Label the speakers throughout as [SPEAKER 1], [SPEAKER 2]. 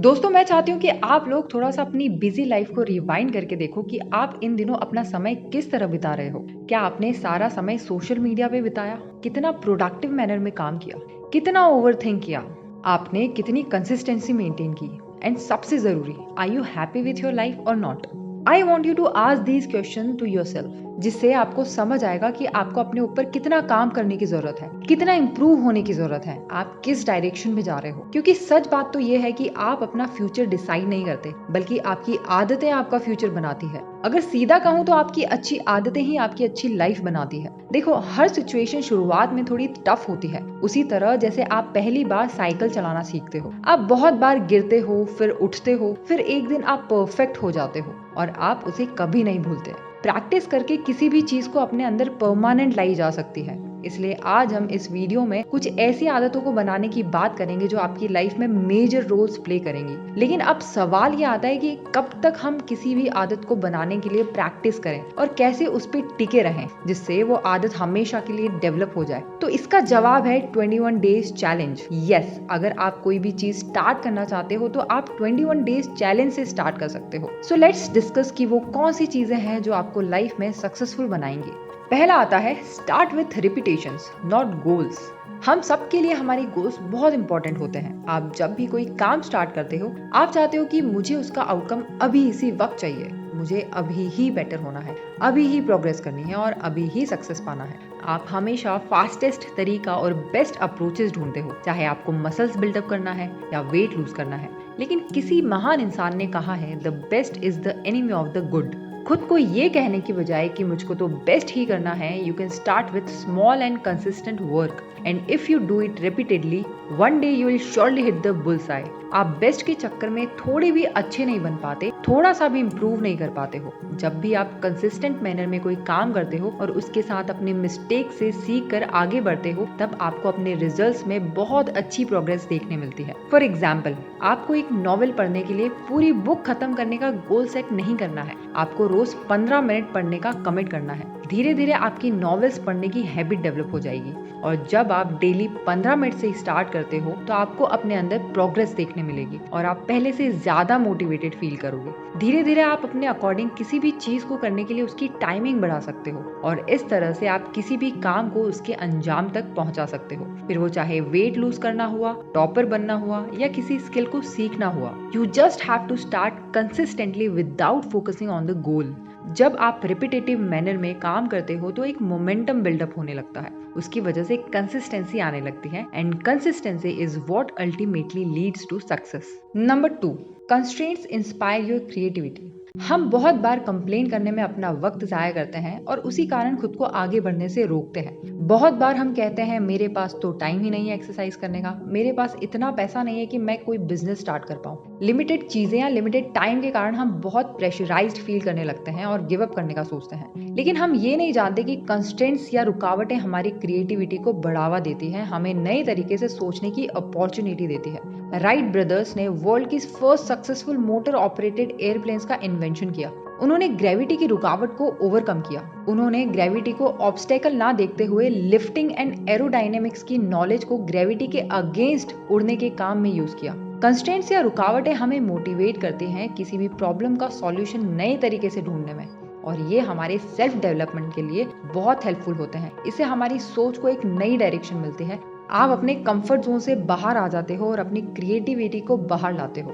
[SPEAKER 1] दोस्तों मैं चाहती हूँ कि आप लोग थोड़ा सा अपनी बिजी लाइफ को रिवाइंड करके देखो कि आप इन दिनों अपना समय किस तरह बिता रहे हो। क्या आपने सारा समय सोशल मीडिया पे बिताया? कितना प्रोडक्टिव मैनर में काम किया? कितना ओवरथिंक किया? आपने कितनी कंसिस्टेंसी मेंटेन की? एंड सबसे जरूरी, are you happy with your life और not? I want you to ask these question to yourself, जिससे आपको समझ आएगा कि आपको अपने ऊपर कितना काम करने की जरूरत है, कितना इंप्रूव होने की जरूरत है, आप किस डायरेक्शन में जा रहे हो। क्योंकि सच बात तो ये है कि आप अपना फ्यूचर डिसाइड नहीं करते, बल्कि आपकी आदतें आपका फ्यूचर बनाती है। अगर सीधा कहूँ तो आपकी अच्छी आदतें ही आपकी अच्छी लाइफ बनाती है। देखो, हर सिचुएशन शुरुआत में थोड़ी टफ होती है। उसी तरह जैसे आप पहली बार साइकिल चलाना सीखते हो, आप बहुत बार गिरते हो, फिर उठते हो, फिर एक दिन आप परफेक्ट हो जाते हो और आप उसे कभी नहीं भूलते। प्रैक्टिस करके किसी भी चीज को अपने अंदर परमानेंट लाई जा सकती है। इसलिए आज हम इस वीडियो में कुछ ऐसी आदतों को बनाने की बात करेंगे जो आपकी लाइफ में मेजर रोल्स प्ले करेंगी। लेकिन अब सवाल ये आता है कि कब तक हम किसी भी आदत को बनाने के लिए प्रैक्टिस करें और कैसे उस पर टिके रहें जिससे वो आदत हमेशा के लिए डेवलप हो जाए। तो इसका जवाब है 21 डेज चैलेंज। यस, अगर आप कोई भी चीज स्टार्ट करना चाहते हो तो आप 21 डेज चैलेंज से स्टार्ट कर सकते हो। सो लेट्स डिस्कस कि वो कौन सी चीजें हैं जो आपको लाइफ में सक्सेसफुल बनाएंगी। पहला आता है start with repetitions not goals. हम सबके लिए हमारे गोल्स बहुत इंपॉर्टेंट होते हैं। आप जब भी कोई काम स्टार्ट करते हो, आप चाहते हो कि मुझे उसका आउटकम अभी इसी वक्त चाहिए, मुझे अभी ही बेटर होना है, अभी ही प्रोग्रेस करनी है और अभी ही सक्सेस पाना है। आप हमेशा फास्टेस्ट तरीका और बेस्ट अप्रोचेस ढूंढते हो, चाहे आपको मसल्स बिल्डअप करना है या वेट लूज करना है। लेकिन किसी महान इंसान ने कहा है, the best is the enemy of the good. खुद को ये कहने की बजाय कि मुझको तो बेस्ट ही करना है, you can start with small and consistent work and if you do it repeatedly, one day you will surely hit the bullseye. आप बेस्ट के चक्कर में थोड़े भी अच्छे नहीं बन पाते, थोड़ा सा भी इम्प्रूव नहीं कर पाते हो। जब भी आप कंसिस्टेंट मैनर में कोई काम करते हो और उसके साथ अपने मिस्टेक से सीख कर आगे बढ़ते हो, तब आपको अपने रिजल्ट्स में बहुत अच्छी प्रोग्रेस देखने मिलती है। फॉर एग्जाम्पल, आपको एक नॉवेल पढ़ने के लिए पूरी बुक खत्म करने का गोल सेट नहीं करना है, आपको रोज 15 मिनट पढ़ने का कमिट करना है। धीरे धीरे आपकी नॉवेल्स पढ़ने की हैबिट डेवलप हो जाएगी और जब आप डेली 15 मिनट से स्टार्ट करते हो तो आपको अपने अंदर प्रोग्रेस देखने मिलेगी और आप पहले से ज्यादा मोटिवेटेड फील करोगे। धीरे धीरे आप अपने अकॉर्डिंग किसी भी चीज को करने के लिए उसकी टाइमिंग बढ़ा सकते हो और इस तरह से आप किसी भी काम को उसके अंजाम तक पहुंचा सकते हो। फिर वो चाहे वेट लूज करना हुआ, टॉपर बनना हुआ या किसी स्किल को सीखना हुआ, you just have to start consistently without focusing on the goal. जब आप रिपीटेटिव मैनर में काम करते हो तो एक मोमेंटम बिल्डअप होने लगता है, उसकी वजह से कंसिस्टेंसी आने लगती है and consistency is what ultimately leads to success. Number 2, constraints inspire your creativity. हम बहुत बार कंप्लेन करने में अपना वक्त जाया करते हैं और उसी कारण खुद को आगे बढ़ने से रोकते हैं। बहुत बार हम कहते हैं, मेरे पास तो टाइम ही नहीं है एक्सरसाइज करने का, मेरे पास इतना पैसा नहीं है कि मैं कोई बिजनेस स्टार्ट कर पाऊँ। लिमिटेड चीजें या लिमिटेड टाइम के कारण हम बहुत प्रेशराइज्ड फील करने लगते हैं और गिव अप करने का सोचते हैं। लेकिन हम ये नहीं जानते कि कंस्ट्रेंट्स या रुकावटें हमारी क्रिएटिविटी को बढ़ावा देती हैं, हमें नए तरीके से सोचने की अपॉर्चुनिटी देती है। राइट ब्रदर्स ने वर्ल्ड की first successful motor operated airplanes का इन्वेंशन किया। उन्होंने ग्रेविटी की रुकावट को ओवरकम किया। उन्होंने ग्रेविटी को ऑब्स्टेकल ना देखते हुए लिफ्टिंग एंड एरोडायनेमिक्स की नॉलेज को ग्रेविटी के अगेंस्ट उड़ने के काम में यूज किया। कंस्ट्रेंट्स या रुकावटें हमें मोटिवेट करती हैं किसी भी प्रॉब्लम का सॉल्यूशन नए तरीके से ढूंढने में और ये हमारे सेल्फ डेवलपमेंट के लिए बहुत हेल्पफुल होते हैं। इससे हमारी सोच को एक नई डायरेक्शन मिलती है, आप अपने कंफर्ट जोन से बाहर आ जाते हो और अपनी क्रिएटिविटी को बाहर लाते हो।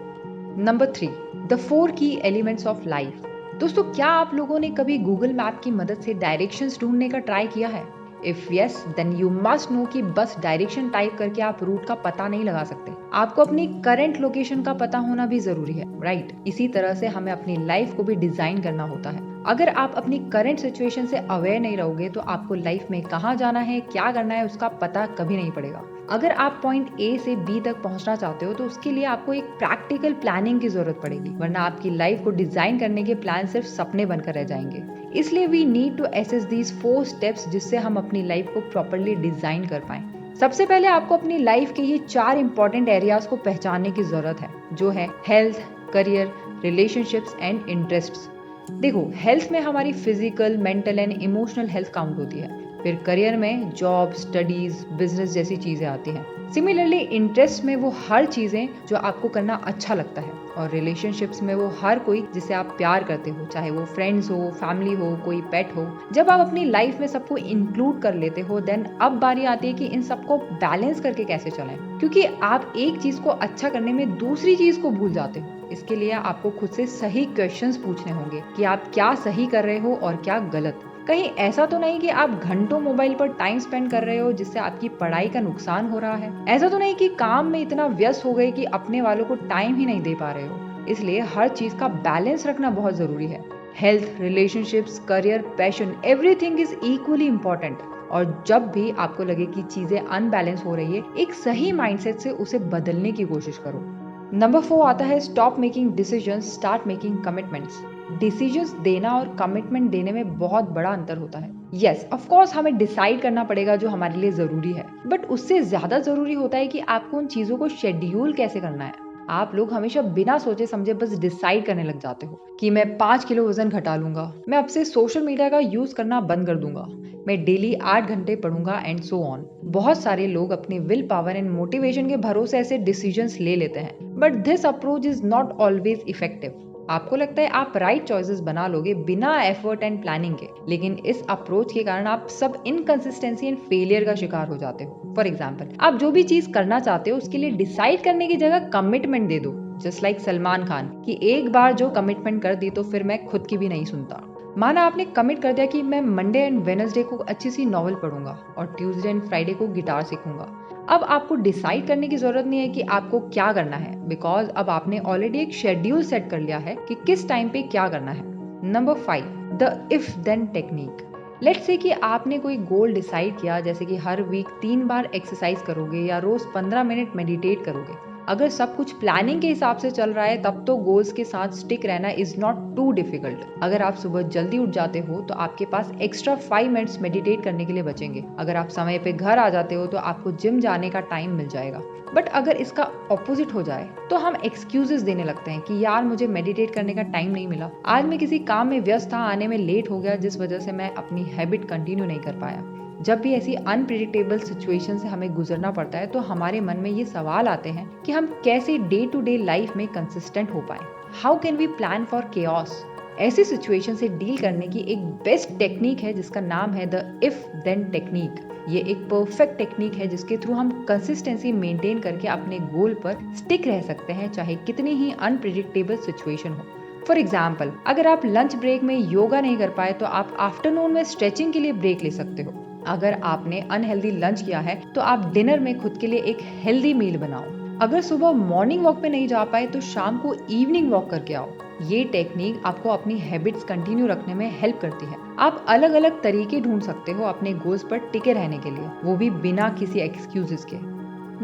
[SPEAKER 1] नंबर 3, द 4 की एलिमेंट्स ऑफ लाइफ। दोस्तों, क्या आप लोगों ने कभी गूगल मैप की मदद से डायरेक्शंस ढूंढने का ट्राई किया है? If yes, then you must know कि बस डायरेक्शन टाइप करके आप रूट का पता नहीं लगा सकते, आपको अपनी करंट लोकेशन का पता होना भी जरूरी है, राइट? इसी तरह से हमें अपनी लाइफ को भी डिजाइन करना होता है। अगर आप अपनी करंट सिचुएशन से अवेयर नहीं रहोगे तो आपको लाइफ में कहाँ जाना है, क्या करना है, उसका पता कभी नहीं पड़ेगा। अगर आप पॉइंट ए से बी तक पहुंचना चाहते हो तो उसके लिए आपको एक प्रैक्टिकल प्लानिंग की जरूरत पड़ेगी, वरना आपकी लाइफ को डिजाइन करने के प्लान सिर्फ सपने बनकर रह जाएंगे। इसलिए we need to assess these 4 steps जिससे हम अपनी लाइफ को प्रॉपर्ली डिजाइन कर पाएं। सबसे पहले आपको अपनी लाइफ के ये 4 इंपॉर्टेंट एरियाज को पहचानने की जरूरत है, जो है health, career, relationships and interests. देखो, हेल्थ में हमारी physical, mental and emotional health count होती है। फिर करियर में जॉब, स्टडीज, बिजनेस जैसी चीजें आती हैं। सिमिलरली इंटरेस्ट में वो हर चीजें जो आपको करना अच्छा लगता है, और रिलेशनशिप्स में वो हर कोई जिसे आप प्यार करते हो, चाहे वो फ्रेंड्स हो, फैमिली हो, कोई पेट हो। जब आप अपनी लाइफ में सबको इंक्लूड कर लेते हो, देन अब बारी आती है कि इन सबको बैलेंस करके कैसे चलें, क्योंकि आप एक चीज को अच्छा करने में दूसरी चीज को भूल जाते हो। इसके लिए आपको खुद से सही क्वेश्चंस पूछने होंगे कि आप क्या सही कर रहे हो और क्या गलत। कहीं ऐसा तो नहीं कि आप घंटों मोबाइल पर टाइम स्पेंड कर रहे हो जिससे आपकी पढ़ाई का नुकसान हो रहा है। ऐसा तो नहीं कि काम में इतना व्यस्त हो गए कि अपने वालों को टाइम ही नहीं दे पा रहे हो। इसलिए हर चीज का बैलेंस रखना बहुत जरूरी है। Health, relationships, career, passion, everything is equally important. और जब भी आपको लगे कि चीजें अनबैलेंस हो रही है, एक सही माइंडसेट से उसे बदलने की कोशिश करो। नंबर 4 आता है stop making decisions, start making commitments. Decisions देना और कमिटमेंट देने में बहुत बड़ा अंतर होता है। यस, ऑफ कोर्स हमें डिसाइड करना पड़ेगा जो हमारे लिए जरूरी है, बट उससे ज्यादा जरूरी होता है कि आपको उन चीजों को शेड्यूल कैसे करना है। आप लोग हमेशा बिना सोचे समझे बस डिसाइड करने लग जाते हो कि मैं 5 किलो वजन घटा लूंगा, मैं अब से सोशल मीडिया का यूज करना बंद कर दूंगा, मैं डेली 8 घंटे पढ़ूंगा एंड सो ऑन। बहुत सारे लोग अपने विल पावर एंड मोटिवेशन के भरोसे ऐसे डिसीजंस ले लेते हैं, but this approach is not always effective. आपको लगता है आप राइट चॉइसेस बना लोगे बिना एफर्ट एंड प्लानिंग के, लेकिन इस अप्रोच के कारण आप सब इनकंसिस्टेंसी एंड फेलियर का शिकार हो जाते हो। फॉर एग्जाम्पल, आप जो भी चीज करना चाहते हो उसके लिए डिसाइड करने की जगह कमिटमेंट दे दो, जस्ट लाइक सलमान खान कि एक बार जो कमिटमेंट कर दी तो फिर मैं खुद की भी नहीं सुनता। माना आपने कमिट कर दिया कि मैं मंडे एंड वेनसडे को अच्छी सी नॉवल पढ़ूंगा और ट्यूसडे एंड फ्राइडे को गिटार सीखूंगा। अब आपको डिसाइड करने की जरूरत नहीं है कि आपको क्या करना है, बिकॉज अब आपने ऑलरेडी एक शेड्यूल सेट कर लिया है कि किस टाइम पे क्या करना है। Number 5, the if then technique. Let's say कि आपने कोई गोल डिसाइड किया, जैसे कि हर वीक 3 बार एक्सरसाइज करोगे या रोज 15 मिनट मेडिटेट करोगे। अगर सब कुछ प्लानिंग के हिसाब से चल रहा है तब तो गोल्स के साथ स्टिक रहना इज नॉट टू डिफिकल्ट। अगर आप सुबह जल्दी उठ जाते हो तो आपके पास एक्स्ट्रा 5 मिनट्स मेडिटेट करने के लिए बचेंगे। अगर आप समय पे घर आ जाते हो तो आपको जिम जाने का टाइम मिल जाएगा। बट अगर इसका ऑपोजिट हो जाए तो हम एक्सक्यूजेस देने लगते हैं कि यार मुझे मेडिटेट करने का टाइम नहीं मिला, आज मैं किसी काम में व्यस्त था, आने में लेट हो गया, जिस वजह से मैं अपनी हैबिट कंटिन्यू नहीं कर पाया। जब भी ऐसी अनप्रिडिक्टेबल सिचुएशन से हमें गुजरना पड़ता है तो हमारे मन में ये सवाल आते हैं कि हम कैसे डे टू डे लाइफ में कंसिस्टेंट हो पाए। How can we plan for chaos. ऐसी सिचुएशन से डील करने की एक बेस्ट टेक्निक है जिसका नाम है द इफ देन टेक्निक। ये एक परफेक्ट टेक्निक है जिसके थ्रू हम कंसिस्टेंसी मेंटेन करके अपने गोल पर स्टिक रह सकते हैं, चाहे कितनी ही अनप्रिडिक्टेबल सिचुएशन हो। फॉर एग्जाम्पल, अगर आप लंच ब्रेक में योगा नहीं कर पाए तो आप आफ्टरनून में स्ट्रेचिंग के लिए ब्रेक ले सकते हो। अगर आपने अनहेल्दी लंच किया है तो आप डिनर में खुद के लिए एक हेल्दी मील बनाओ। अगर सुबह मॉर्निंग वॉक पे नहीं जा पाए तो शाम को इवनिंग वॉक करके आओ। ये टेक्निक आपको अपनी हैबिट्स कंटिन्यू रखने में हेल्प करती है। आप अलग अलग तरीके ढूंढ सकते हो अपने गोल्स पर टिके रहने के लिए, वो भी बिना किसी एक्सक्यूजेस के।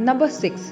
[SPEAKER 1] Number 6,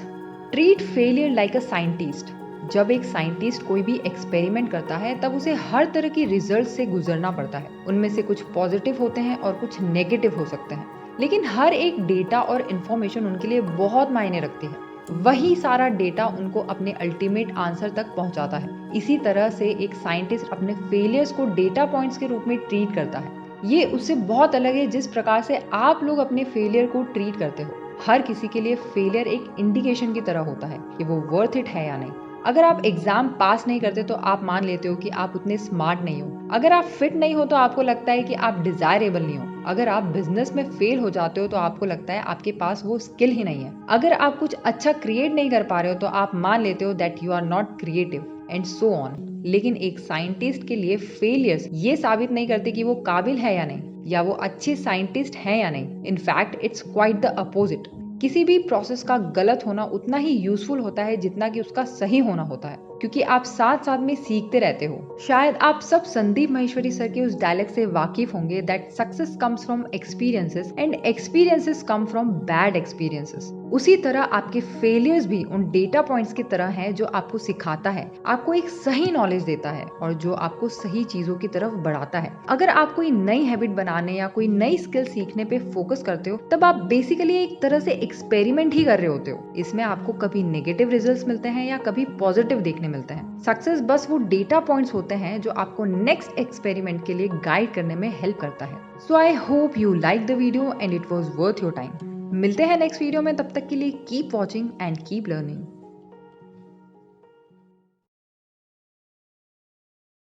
[SPEAKER 1] treat failure like a scientist. जब एक साइंटिस्ट कोई भी एक्सपेरिमेंट करता है तब उसे हर तरह की रिजल्ट से गुजरना पड़ता है। उनमें से कुछ पॉजिटिव होते हैं और कुछ नेगेटिव हो सकते हैं, लेकिन हर एक डेटा और इन्फॉर्मेशन उनके लिए बहुत मायने रखती है। वही सारा डेटा उनको अपने अल्टीमेट आंसर तक पहुंचाता है। इसी तरह से एक साइंटिस्ट अपने फेलियर्स को डेटा पॉइंट्स के रूप में ट्रीट करता है। ये उससे बहुत अलग है जिस प्रकार से आप लोग अपने फेलियर को ट्रीट करते हो। हर किसी के लिए फेलियर एक इंडिकेशन की तरह होता है कि वो वर्थ इट है या नहीं। अगर आप एग्जाम पास नहीं करते तो आप मान लेते हो कि आप उतने स्मार्ट नहीं हो। अगर आप फिट नहीं हो तो आपको लगता है कि आप डिजायरेबल नहीं हो। अगर आप बिजनेस में फेल हो जाते हो तो आपको लगता है आपके पास वो स्किल ही नहीं है। अगर आप कुछ अच्छा क्रिएट नहीं कर पा रहे हो तो आप मान लेते हो that you are not creative and so on. लेकिन एक साइंटिस्ट के लिए फेलियर्स ये साबित नहीं करते कि वो काबिल है या नहीं, या वो अच्छे साइंटिस्ट हैं या नहीं। In fact it's quite the opposite. किसी भी प्रोसेस का गलत होना उतना ही यूजफुल होता है जितना कि उसका सही होना होता है, क्योंकि आप साथ साथ में सीखते रहते हो। शायद आप सब संदीप महेश्वरी सर के उस डायलॉग से वाकिफ होंगे that success comes from experiences and experiences come from bad experiences. उसी तरह आपके फेलियर्स भी उन डेटा पॉइंट्स की तरह हैं जो आपको सिखाता है, आपको एक सही नॉलेज देता है और जो आपको सही चीजों की तरफ बढ़ाता है। अगर आप कोई नई हैबिट बनाने या कोई नई स्किल सीखने पे फोकस करते हो तब आप बेसिकली एक तरह से एक्सपेरिमेंट ही कर रहे होते हो। इसमें आपको कभी नेगेटिव रिजल्ट्स मिलते हैं या कभी पॉजिटिव देखने मिलते हैं। सक्सेस बस वो डेटा पॉइंट्स होते हैं जो आपको नेक्स्ट एक्सपेरिमेंट के लिए गाइड करने में हेल्प करता है। So I hope you like the video and it was worth your time. मिलते हैं नेक्स्ट वीडियो में, तब तक के लिए keep watching and keep learning.